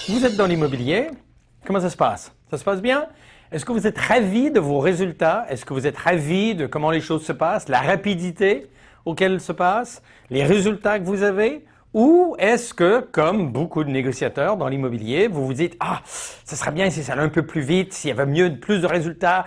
Vous êtes dans l'immobilier, comment ça se passe? Ça se passe bien? Est-ce que vous êtes ravi de vos résultats? Est-ce que vous êtes ravi de comment les choses se passent, la rapidité auquel elles se passent, les résultats que vous avez? Ou est-ce que, comme beaucoup de négociateurs dans l'immobilier, vous vous dites « Ah, ça serait bien si ça allait un peu plus vite, s'il y avait mieux, plus de résultats,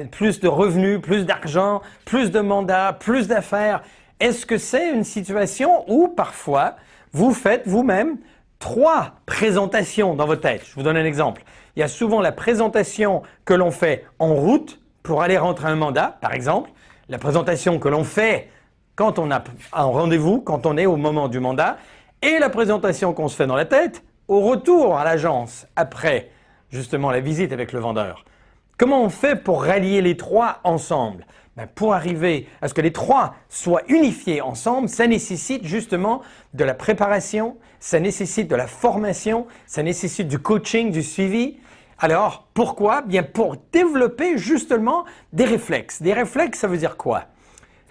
plus de revenus, plus d'argent, plus de mandats, plus d'affaires ». Est-ce que c'est une situation où parfois vous faites vous-même 3 présentations dans votre tête? Je vous donne un exemple. Il y a souvent la présentation que l'on fait en route pour aller rentrer un mandat, par exemple. La présentation que l'on fait quand on a un rendez-vous, quand on est au moment du mandat. Et la présentation qu'on se fait dans la tête au retour à l'agence, après justement la visite avec le vendeur. Comment on fait pour rallier les 3 ensemble? Pour arriver à ce que les 3 soient unifiés ensemble, ça nécessite justement de la préparation, ça nécessite de la formation, ça nécessite du coaching, du suivi. Alors, pourquoi? Bien pour développer justement des réflexes. Des réflexes, ça veut dire quoi?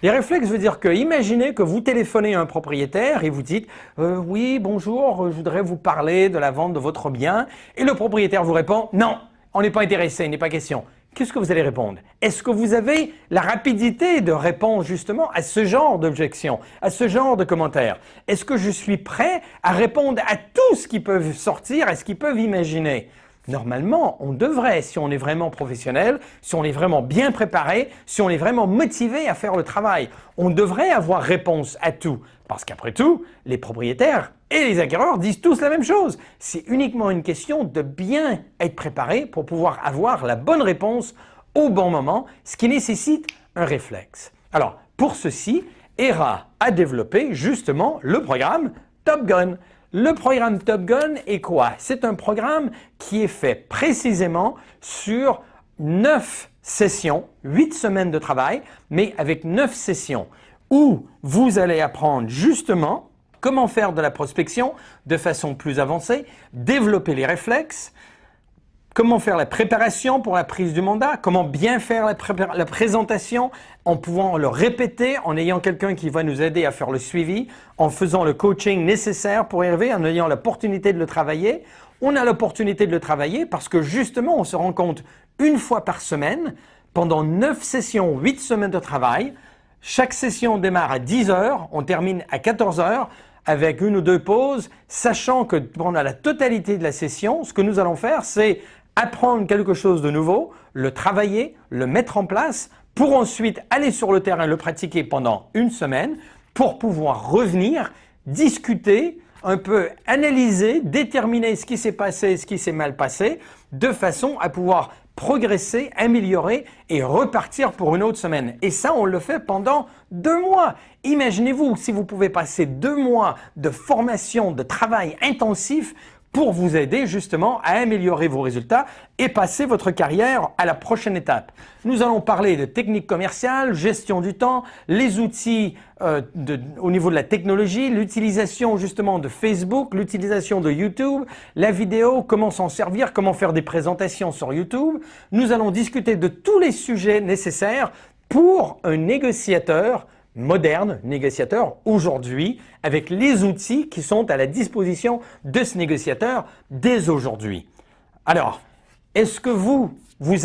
Les réflexes veut dire que, imaginez que vous téléphonez à un propriétaire et vous dites « Oui, bonjour, je voudrais vous parler de la vente de votre bien. » Et le propriétaire vous répond « Non, on n'est pas intéressé, il n'est pas question. » Qu'est-ce que vous allez répondre? Est-ce que vous avez la rapidité de répondre justement à ce genre d'objection, à ce genre de commentaires? Est-ce que je suis prêt à répondre à tout ce qu'ils peuvent sortir, à ce qu'ils peuvent imaginer? Normalement, on devrait, si on est vraiment professionnel, si on est vraiment bien préparé, si on est vraiment motivé à faire le travail, on devrait avoir réponse à tout. Parce qu'après tout, les propriétaires et les acquéreurs disent tous la même chose. C'est uniquement une question de bien être préparé pour pouvoir avoir la bonne réponse au bon moment, ce qui nécessite un réflexe. Alors, pour ceci, ERA a développé justement le programme Top Gun. Le programme Top Gun est quoi? C'est un programme qui est fait précisément sur 9 sessions, 8 semaines de travail, mais avec 9 sessions où vous allez apprendre justement comment faire de la prospection de façon plus avancée, développer les réflexes, comment faire la préparation pour la prise du mandat, comment bien faire la présentation en pouvant le répéter, en ayant quelqu'un qui va nous aider à faire le suivi, en faisant le coaching nécessaire pour y arriver, en ayant l'opportunité de le travailler. On a l'opportunité de le travailler parce que justement, on se rend compte une fois par semaine, pendant 9 sessions, 8 semaines de travail. Chaque session démarre à 10 heures, on termine à 14 heures avec 1 ou 2 pauses, sachant que pendant la totalité de la session, ce que nous allons faire, c'est apprendre quelque chose de nouveau, le travailler, le mettre en place, pour ensuite aller sur le terrain, le pratiquer pendant 1 semaine, pour pouvoir revenir, discuter, un peu analyser, déterminer ce qui s'est passé, ce qui s'est mal passé, de façon à pouvoir progresser, améliorer et repartir pour une autre semaine. Et ça, on le fait pendant 2 mois. Imaginez-vous si vous pouvez passer 2 mois de formation, de travail intensif pour vous aider justement à améliorer vos résultats et passer votre carrière à la prochaine étape. Nous allons parler de techniques commerciales, gestion du temps, les outils au niveau de la technologie, l'utilisation justement de Facebook, l'utilisation de YouTube, la vidéo, comment s'en servir, comment faire des présentations sur YouTube. Nous allons discuter de tous les sujets nécessaires pour un négociateur moderne, négociateur aujourd'hui, avec les outils qui sont à la disposition de ce négociateur dès aujourd'hui. Alors, est-ce que vous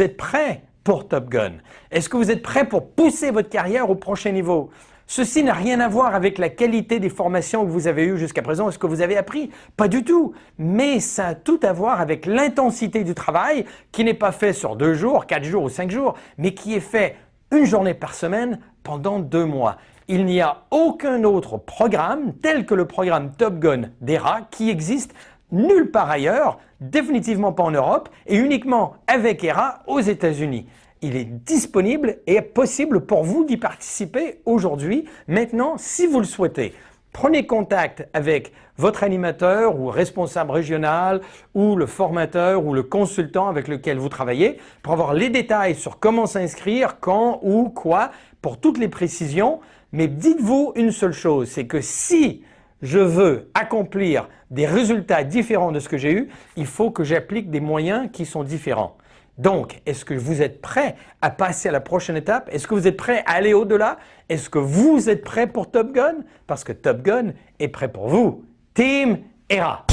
êtes prêt pour Top Gun? Est-ce que vous êtes prêt pour pousser votre carrière au prochain niveau? Ceci n'a rien à voir avec la qualité des formations que vous avez eues jusqu'à présent, ce que vous avez appris. Pas du tout. Mais ça a tout à voir avec l'intensité du travail qui n'est pas fait sur 2 jours, 4 jours ou 5 jours, mais qui est fait 1 journée par semaine pendant 2 mois. Il n'y a aucun autre programme tel que le programme Top Gun d'ERA qui existe nulle part ailleurs, définitivement pas en Europe et uniquement avec ERA aux États-Unis. Il est disponible et possible pour vous d'y participer aujourd'hui, maintenant, si vous le souhaitez. Prenez contact avec votre animateur ou responsable régional ou le formateur ou le consultant avec lequel vous travaillez pour avoir les détails sur comment s'inscrire, quand, où, quoi, pour toutes les précisions. Mais dites-vous une seule chose, c'est que si je veux accomplir des résultats différents de ce que j'ai eu, il faut que j'applique des moyens qui sont différents. Donc, est-ce que vous êtes prêt à passer à la prochaine étape? Est-ce que vous êtes prêt à aller au-delà? Est-ce que vous êtes prêt pour Top Gun? Parce que Top Gun est prêt pour vous. Team ERA.